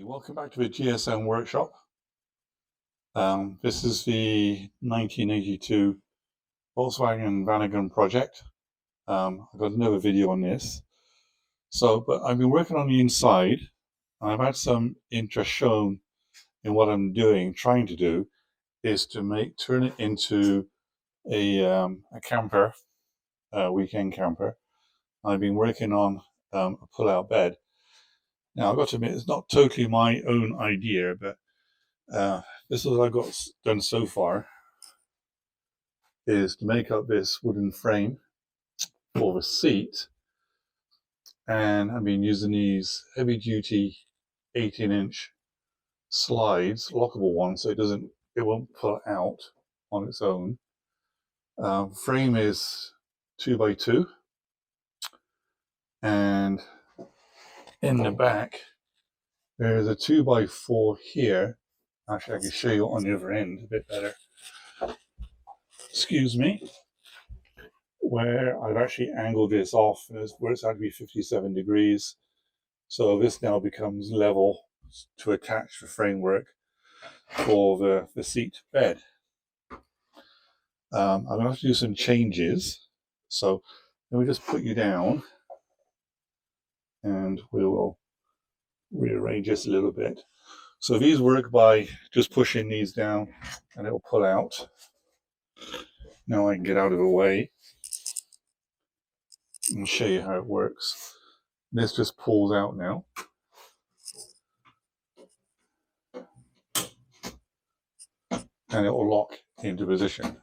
Welcome back to the GSM workshop. This is the 1982 Volkswagen Vanagon project. I've got another video on this. But I've been working on the inside, and I've had some interest shown in what I'm doing, trying to do, is to turn it into a camper, a weekend camper. I've been working on a pull-out bed. Now, I've got to admit, it's not totally my own idea, but this is what I've got done so far, is to make up this wooden frame for the seat. And I've been using these heavy-duty 18-inch slides, lockable ones, so it won't pull out on its own. Frame is 2x2, and in the back there's a 2x4 here. Actually, I can show you on the other end a bit better. Excuse me. Where I've actually angled this off, where it's had to be 57 degrees. So this now becomes level to attach the framework for the seat bed. I'm going to have to do some changes. So let me just put you down and we will rearrange this a little bit. So these work by just pushing these down and it'll pull out. Now I can get out of the way and show you how it works. This just pulls out now. And it will lock into position.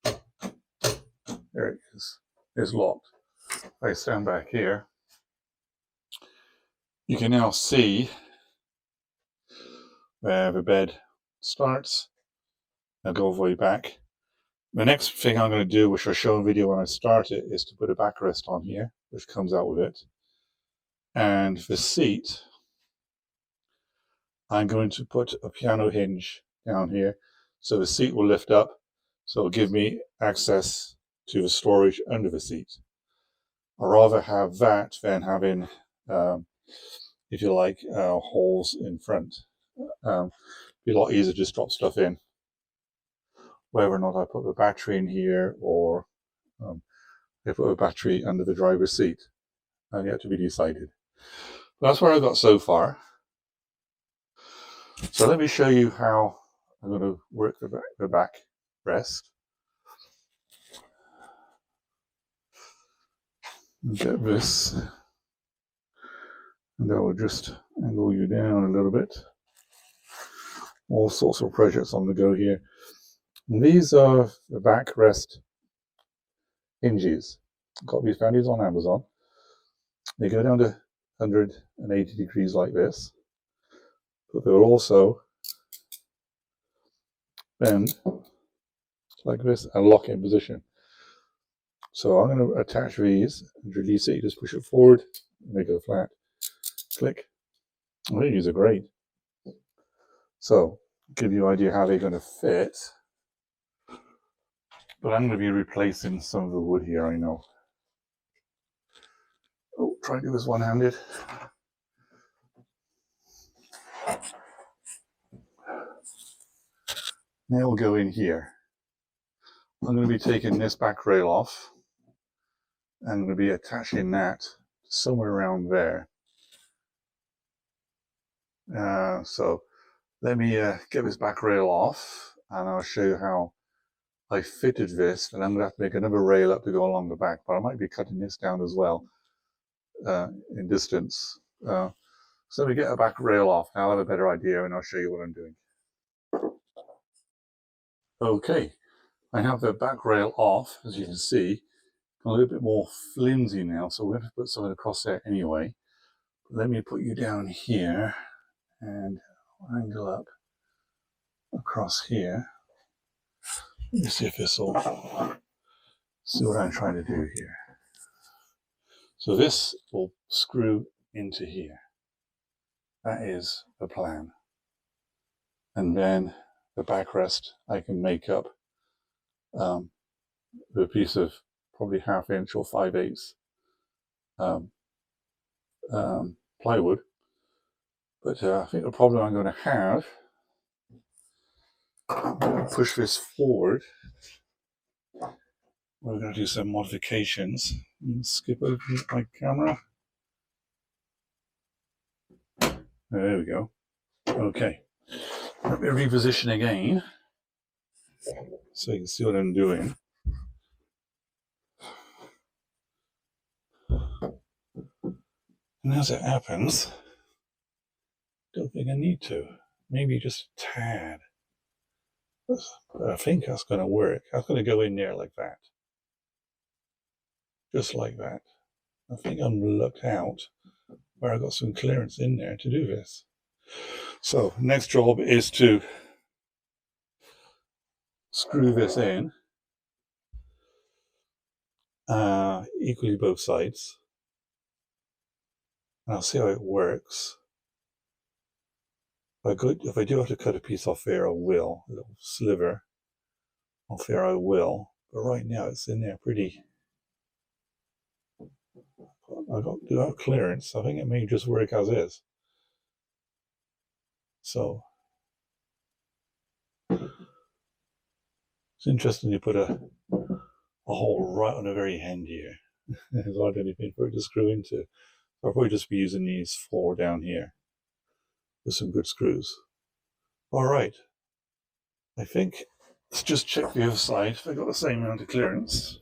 There it is. It's locked. If I stand back here, you can now see where the bed starts. I'll go all the way back. The next thing I'm going to do, which I'll show in video when I start it, is to put a backrest on here, which comes out with it. And the seat, I'm going to put a piano hinge down here, so the seat will lift up, so it'll give me access to the storage under the seat. I'd rather have that than having, if you like, holes in front. Be a lot easier to just drop stuff in. Whether or not I put the battery in here or I put a battery under the driver's seat, and yet to be decided. But that's what I've got so far. So let me show you how I'm going to work the backrest. Get this, and I will just angle you down a little bit. All sorts of projects on the go here. And these are the backrest hinges. Found these on Amazon. They go down to 180 degrees like this, but they will also bend like this and lock in position. So I'm going to attach these and release it. You just push it forward and they go flat. Click. Well, these are great. So, give you an idea how they're going to fit. But I'm going to be replacing some of the wood here, I know. Oh, try to do this one-handed. Now we'll go in here. I'm going to be taking this back rail off. I'm going to be attaching that somewhere around there. So let me get this back rail off, and I'll show you how I fitted this. And I'm going to have to make another rail up to go along the back, but I might be cutting this down as well in distance. So let me get a back rail off. Now I'll have a better idea, and I'll show you what I'm doing. Okay, I have the back rail off, as you can see. A little bit more flimsy now, so we're going to put something across there anyway. But let me put you down here and angle up across here. Let me see if this will see what I'm trying to do here. So this will screw into here. That is the plan. And then the backrest I can make up with a piece of probably 1/2 inch or 5/8 plywood. But I think the problem I'm going to have, I'm going to push this forward. We're going to do some modifications. Skip over my camera. There we go. Okay. Let me reposition again so you can see what I'm doing. And as it happens, don't think I need to. Maybe just a tad. But I think that's going to work. That's going to go in there like that. Just like that. I think I'm looked out where I got some clearance in there to do this. So next job is to screw this in equally both sides. And I'll see how it works. If I do have to cut a piece off there, I will. A little sliver off there, I will. But right now it's in there pretty. Do have clearance. I think it may just work as is. So it's interesting you put a hole right on the very end here. There's hardly anything for it to screw into. I'll probably just be using these 4 down here with some good screws. All right. I think let's just check the other side if I got the same amount of clearance.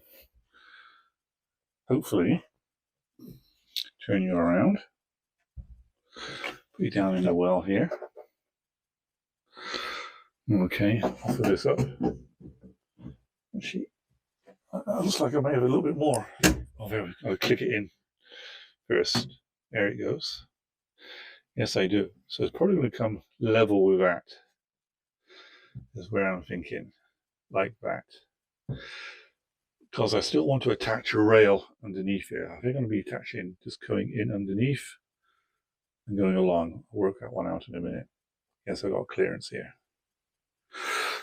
Hopefully. Turn you around. Put you down in the well here. Okay, offer this up. Actually, looks like I may have a little bit more. Oh, there we go. I'll click it in first. There it goes. Yes, I do. So it's probably going to come level with that. Is where I'm thinking. Like that. Because I still want to attach a rail underneath here. I think I'm going to be attaching, just going in underneath and going along. I'll work that one out in a minute. Yes, I got clearance here.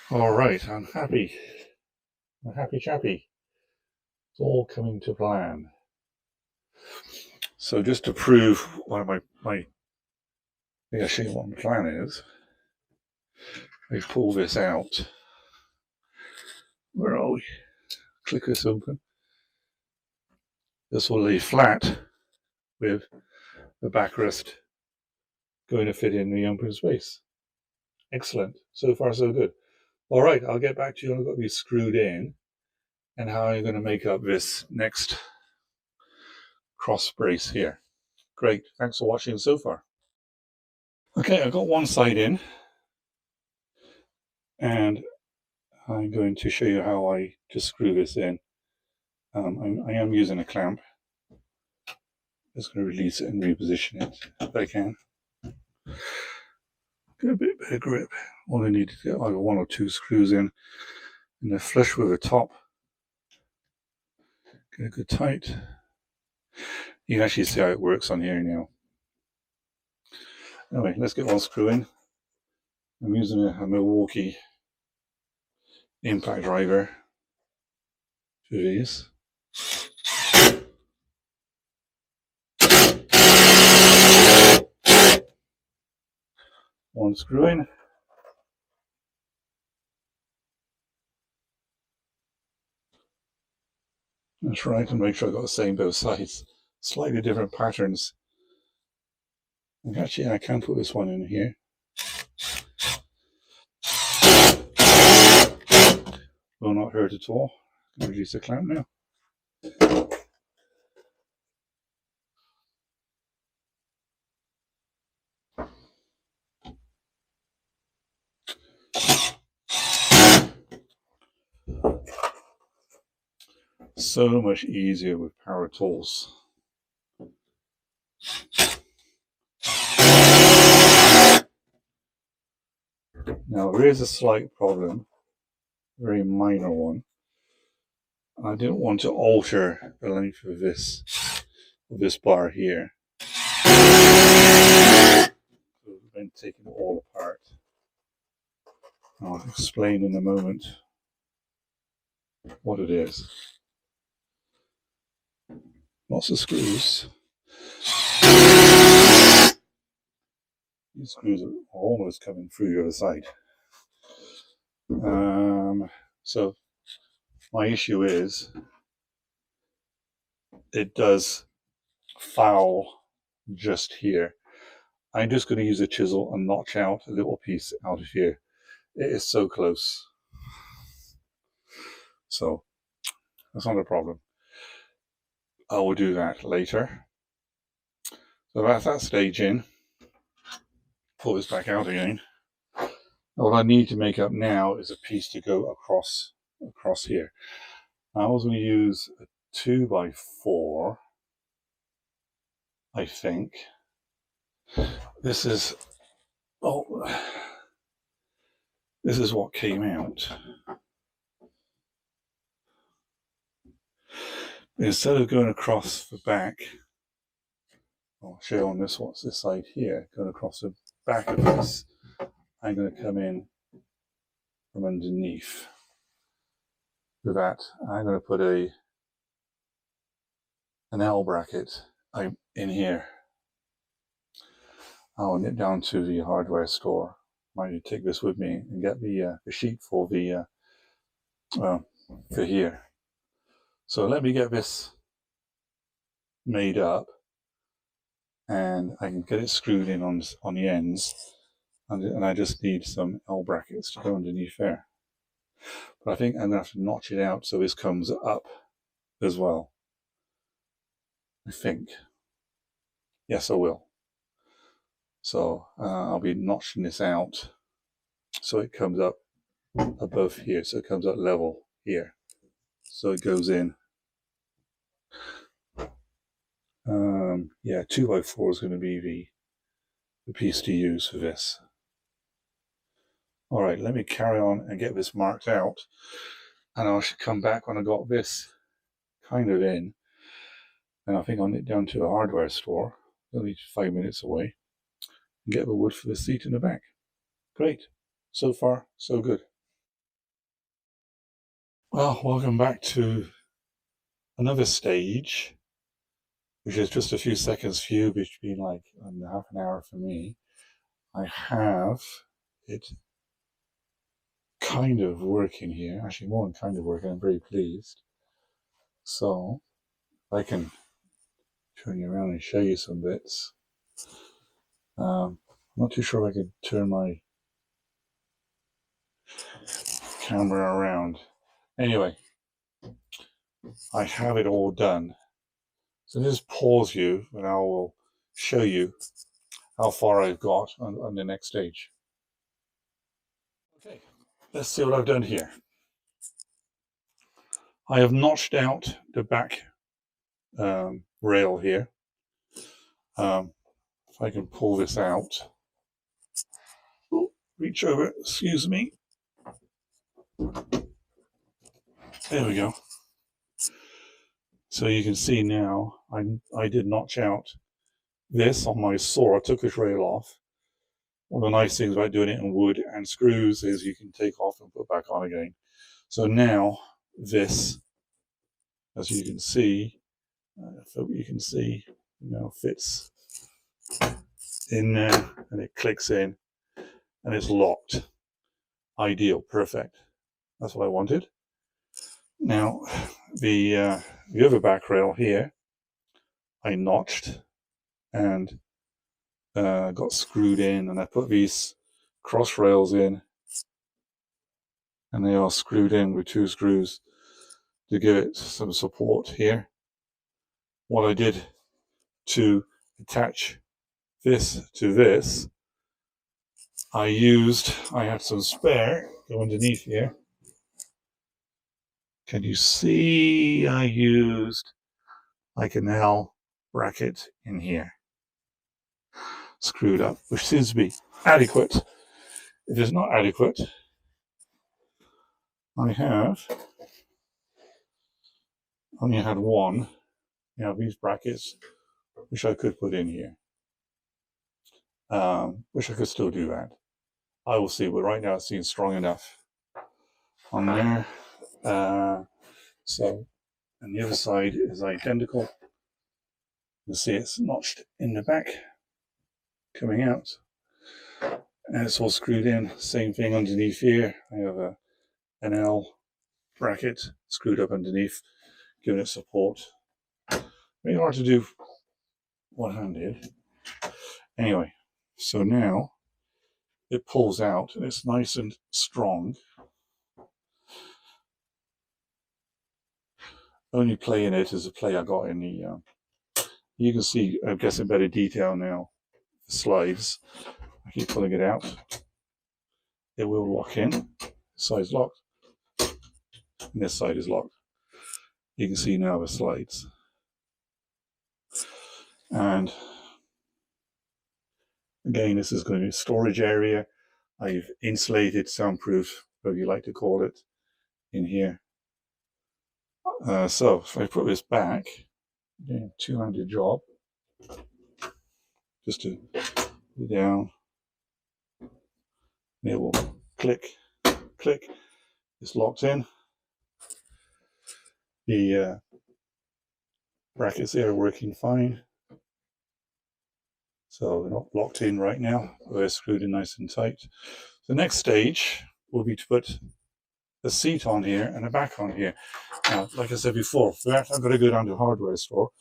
All right, I'm happy. I'm a happy chappy. It's all coming to plan. So just to prove why I think I'll show you what my plan is. I pull this out. Where are we? Click this open. This will lay flat with the backrest going to fit in the open space. Excellent. So far, so good. All right, I'll get back to you. I've got these screwed in and how I'm going to make up this next cross brace here. Great. Thanks for watching so far. Okay, I've got one side in and I'm going to show you how I just screw this in. I am using a clamp. Just going to release it and reposition it if I can. Get a bit better grip. All I need to get either 1 or 2 screws in and they're flush with the top. Get a good tight. You can actually see how it works on here now. Anyway, let's get one screw in. I'm using a Milwaukee impact driver for these. One screw in. That's right, and make sure I've got the same both sides. Slightly different patterns. And actually, I can put this one in here. Will not hurt at all. I can reduce the clamp now. So much easier with power tools. Now there is a slight problem, a very minor one. I didn't want to alter the length of this bar here. So we've been taking it all apart. I'll explain in a moment what it is. Lots of screws. These screws are almost coming through the other side. So my issue is it does foul just here. I'm just going to use a chisel and notch out a little piece out of here. It is so close. So that's not a problem. I will do that later. So that's that stage in. Pull this back out again. What I need to make up now is a piece to go across here. I was going to use a 2x4, I think. This is what came out. Instead of going across the back, I'll show you on this side here, going across the back of this, I'm going to come in from underneath. With that, I'm going to put an L bracket in here. I'll nip down to the hardware store. Might need to take this with me and get the sheet for the for here. So let me get this made up, and I can get it screwed in on the ends, and I just need some L brackets to go underneath there. But I think I'm going to have to notch it out so this comes up as well. I think. Yes, I will. So I'll be notching this out so it comes up above here, so it comes up level here. So it goes in. Yeah, 2x4 is going to be the piece to use for this. All right, let me carry on and get this marked out, and I should come back when I got this kind of in, and I think I'll nip down to a hardware store, only 5 minutes away, and get the wood for the seat in the back. Great. So far, so good. Well, welcome back to another stage, which is just a few seconds for you, which has been like half an hour for me. I have it kind of working here, actually more than kind of working. I'm very pleased. So I can turn you around and show you some bits. I'm not too sure if I could turn my camera around. Anyway, I have it all done. So just pause you and I will show you how far I've got on the next stage. Okay, let's see what I've done here. I have notched out the back rail here. If I can pull this out. Oh, reach over, excuse me. There we go. So you can see now I did notch out this on my saw. I took this rail off. One of the nice things about doing it in wood and screws is you can take off and put back on again. So now this, as you can see, fits in there and it clicks in and it's locked. Ideal, perfect. That's what I wanted. Now the other back rail here, I notched and got screwed in, and I put these cross rails in, and they are screwed in with 2 screws to give it some support here. What I did to attach this to this, I had some spare go underneath here. Can you see I used like an L bracket in here, screwed up, which seems to be adequate. If it's not adequate, I have only had one, these brackets, which I could put in here. Wish I could still do that. I will see, but right now it seems strong enough on there. So, and the other side is identical. You see it's notched in the back, coming out. And it's all screwed in. Same thing underneath here. I have an L bracket screwed up underneath, giving it support. Very hard to do one-handed. Anyway, so now it pulls out and it's nice and strong. Only play in it is a play I got in the, you can see, I'm guessing better detail now, the slides. I keep pulling it out. It will lock in. This side's locked. And this side is locked. You can see now the slides. And again, this is going to be a storage area. I've insulated, soundproof, whatever you like to call it, in here. So if I put this back, again, two-handed job, just to put it down, and it will click, click. It's locked in. The brackets there are working fine. So they're not locked in right now, but they're screwed in nice and tight. The next stage will be to put a seat on here and a back on here. Now, like I said before, for that I'm going to go down to the hardware store.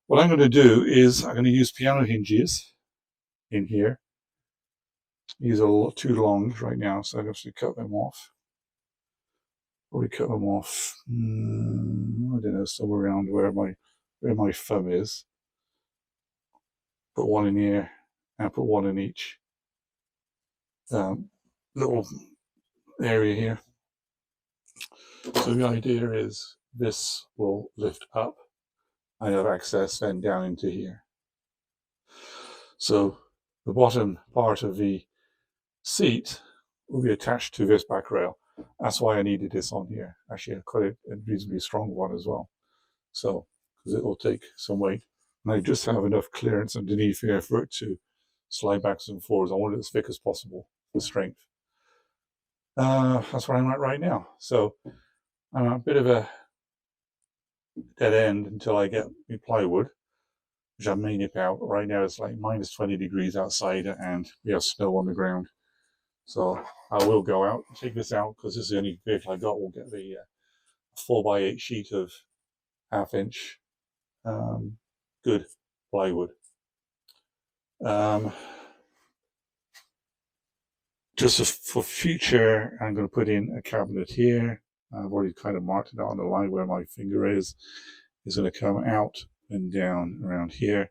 What I'm going to do is I'm going to use piano hinges in here. These are a little too long right now, so I'm going to cut them off. Probably cut them off, I don't know, somewhere around where my thumb is. Put one in here and put one in each little area here. So the idea is this will lift up. I have access then down into here. So the bottom part of the seat will be attached to this back rail. That's why I needed this on here. Actually, I quite a reasonably strong one as well. So, because it will take some weight. And I just have enough clearance underneath here for it to slide backwards and forwards. I want it as thick as possible for strength. That's where I'm at right now. So I'm at a bit of a dead end until I get my plywood, which I may nip out. Right now it's like minus 20 degrees outside and we have snow on the ground. So I will go out and take this out because this is the only vehicle I got. We'll get the 4x8 sheet of 1/2 inch good plywood. Just for future, I'm going to put in a cabinet here. I've already kind of marked it on the line where my finger is. It's going to come out and down around here.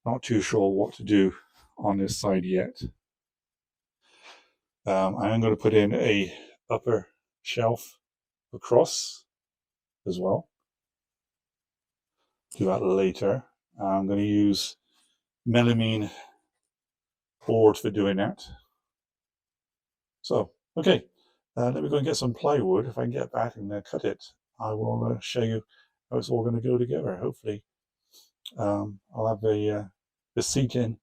Not too sure what to do on this side yet. I'm going to put in a upper shelf across as well. Do that later. I'm going to use melamine board for doing that. So, okay, let me go and get some plywood. If I can get back and cut it, I will show you how it's all going to go together. Hopefully, I'll have the seat in.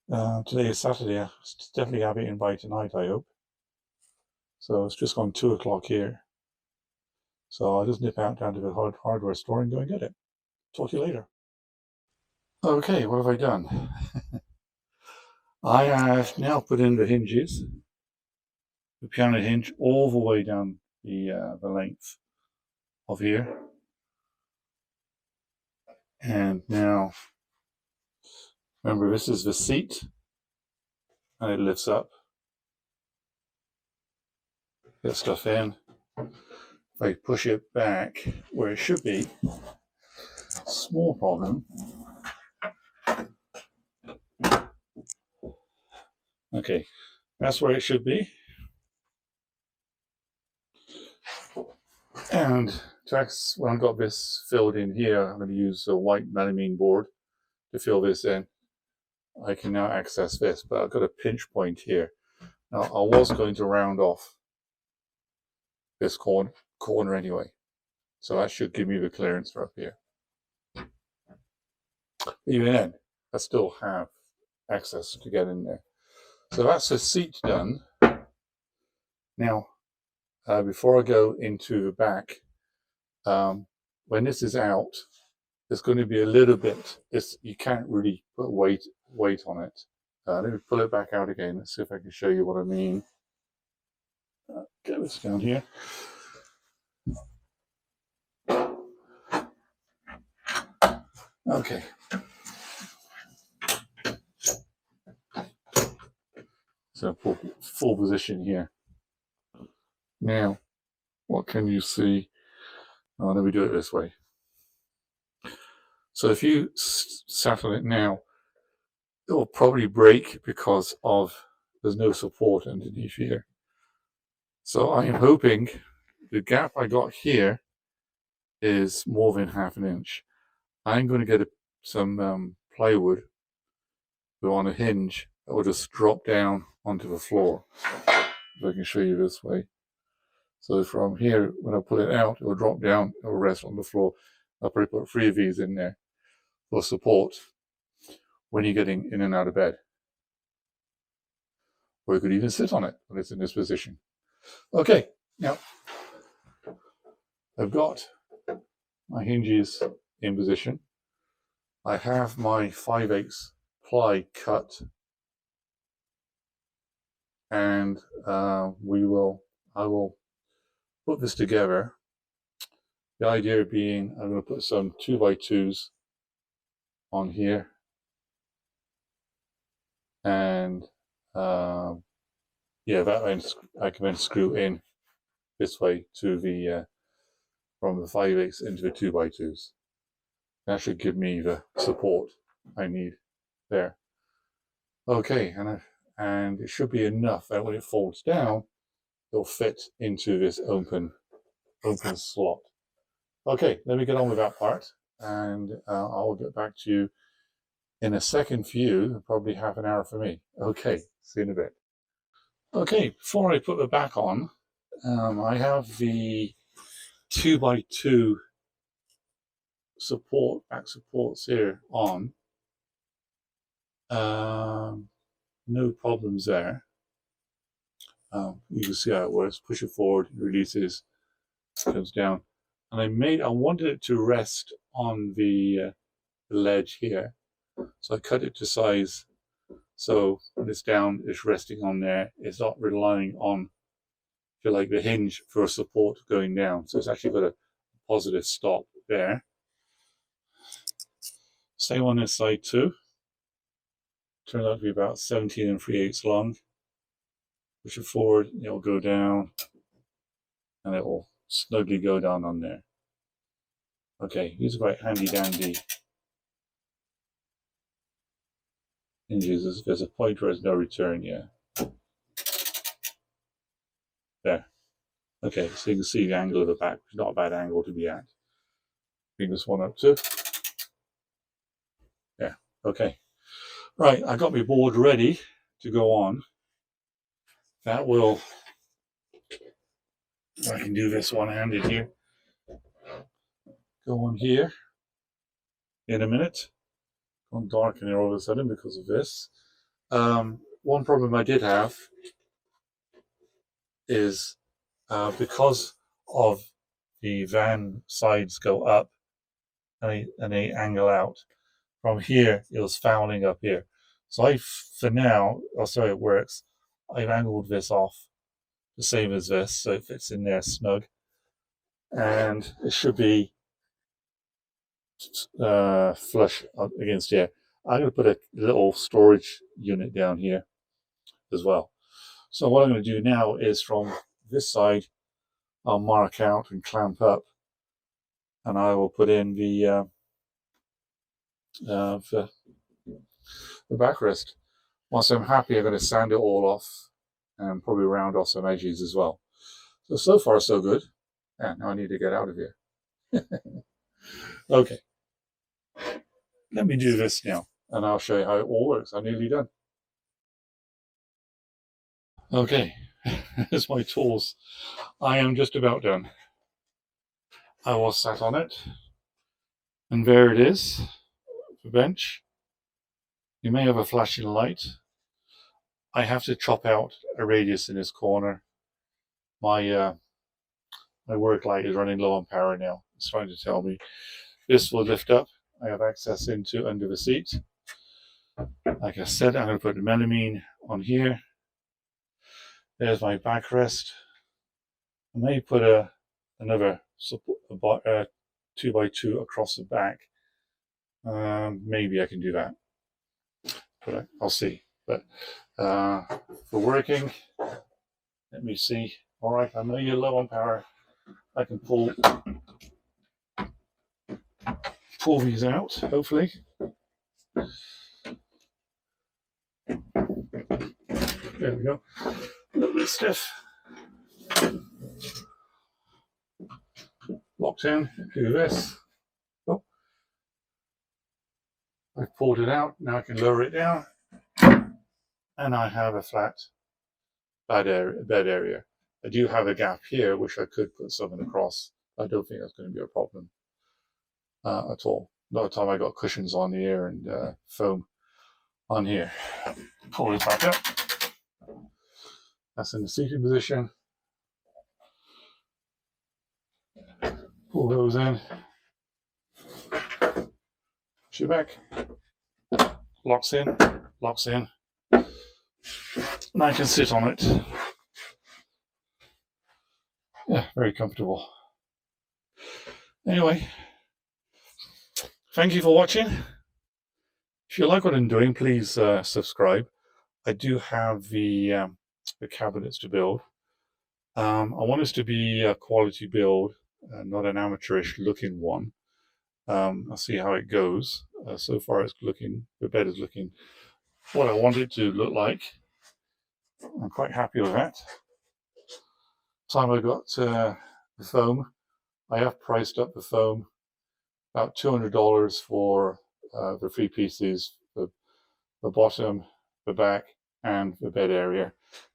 Today is Saturday. I'll definitely have it in by tonight, I hope. So it's just gone 2 o'clock here. So I'll just nip out down to the hardware store and go and get it. Talk to you later. Okay, what have I done? I have now put in the hinges, the piano hinge, all the way down the length of here. And now, remember, this is the seat, and it lifts up. Get stuff in. If I push it back where it should be, small problem. Okay, that's where it should be. And when I've got this filled in here, I'm going to use a white melamine board to fill this in. I can now access this, but I've got a pinch point here. Now, I was going to round off this corner anyway, so that should give me the clearance for up here. Even then, I still have access to get in there. So that's the seat done. Now, before I go into the back, when this is out, there's going to be a little bit, you can't really put weight on it. Let me pull it back out again. Let's see if I can show you what I mean. Get this down here. Okay. So full position here. Now, what can you see? Oh, let me do it this way. So if you sat on it now, it will probably break because there's no support underneath here. So I am hoping the gap I got here is more than half an inch. I'm going to get some plywood on a hinge that will just drop down onto the floor. If I can show you this way. So from here, when I pull it out, it will drop down, it will rest on the floor. I'll probably put 3 of these in there for support when you're getting in and out of bed. Or you could even sit on it when it's in this position. Okay, now I've got my hinges in position. I have my 5/8 ply cut, and I will put this together. The idea being I'm going to put some 2x2s on here, and yeah, that I can then screw in this way to the from the 5/8 into the 2x2s. That should give me the support I need there. Okay, and it should be enough that when it folds down, it'll fit into this open slot. Okay, let me get on with that part, and I'll get back to you in a second for you, probably half an hour for me. Okay, see you in a bit. Okay, before I put the back on, I have the 2x2 back supports here on. No problems there. You can see how it works. Push it forward, it releases, comes down. And I wanted it to rest on the ledge here. So I cut it to size. So when it's down, it's resting on there. It's not relying on, if you like, the hinge for support going down. So it's actually got a positive stop there. Same on this side too. Turned out to be about 17 3/8 long. Push it forward, it'll go down, and it will snugly go down on there. Okay, these are quite handy dandy hinges. There's a point where there's no return yet. There. Okay, so you can see the angle of the back, which is not a bad angle to be at. Bring this one up too. Yeah, okay. Right, I got my board ready to go on. That will, I can do this one-handed here. Go on here in a minute. Gone dark in here all of a sudden because of this. One problem I did have is because of the van sides go up and they angle out. From here, it was fouling up here. So for now, so it works, I've angled this off the same as this, so it fits in there snug. And it should be flush up against here. I'm going to put a little storage unit down here as well. So what I'm going to do now is from this side, I'll mark out and clamp up, and I will put in the backrest. Once I'm happy, I'm going to sand it all off and probably round off some edges as well. So far so good. Yeah, now I need to get out of here. Okay. Let me do this now, and I'll show you how it all works. I'm nearly done. Okay, here's my tools. I am just about done. I was sat on it, and there it is, the bench. You may have a flashing light. I have to chop out a radius in this corner. My work light is running low on power now. It's trying to tell me. This will lift up. I have access into under the seat. Like I said, I'm going to put the melamine on here. There's my backrest. I may put another 2x2 across the back. Maybe I can do that, but I'll see. But for working, let me see. All right, I know you're low on power. I can pull these out, hopefully. There we go. A little bit stiff. Locked in. Do this. Oh. I've pulled it out. Now I can lower it down. And I have a flat bed area. I do have a gap here, which I could put something across. I don't think that's going to be a problem at all. Another time I got cushions on here and foam on here. Pull this back up. That's in the seating position. Pull those in. Push it back. Locks in. Locks in. And I can sit on it. Yeah, very comfortable. Anyway, thank you for watching. If you like what I'm doing, please subscribe. I do have the cabinets to build. I want this to be a quality build, not an amateurish looking one. I'll see how it goes. So far it's looking, the bed is looking what I want it to look like. I'm quite happy with that. Time I got the foam, I have priced up the foam about $200 for the 3 pieces, the bottom, the back, and the bed area.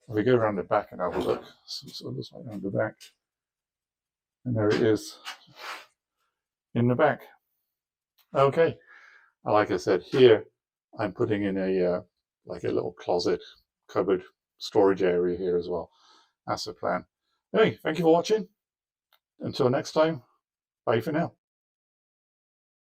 If we go around the back and have a look, so it looks like around the back, and there it is in the back. Okay, like I said, here I'm putting in a like a little closet, cupboard, storage area here as well. That's the plan. Anyway, thank you for watching. Until next time, bye for now.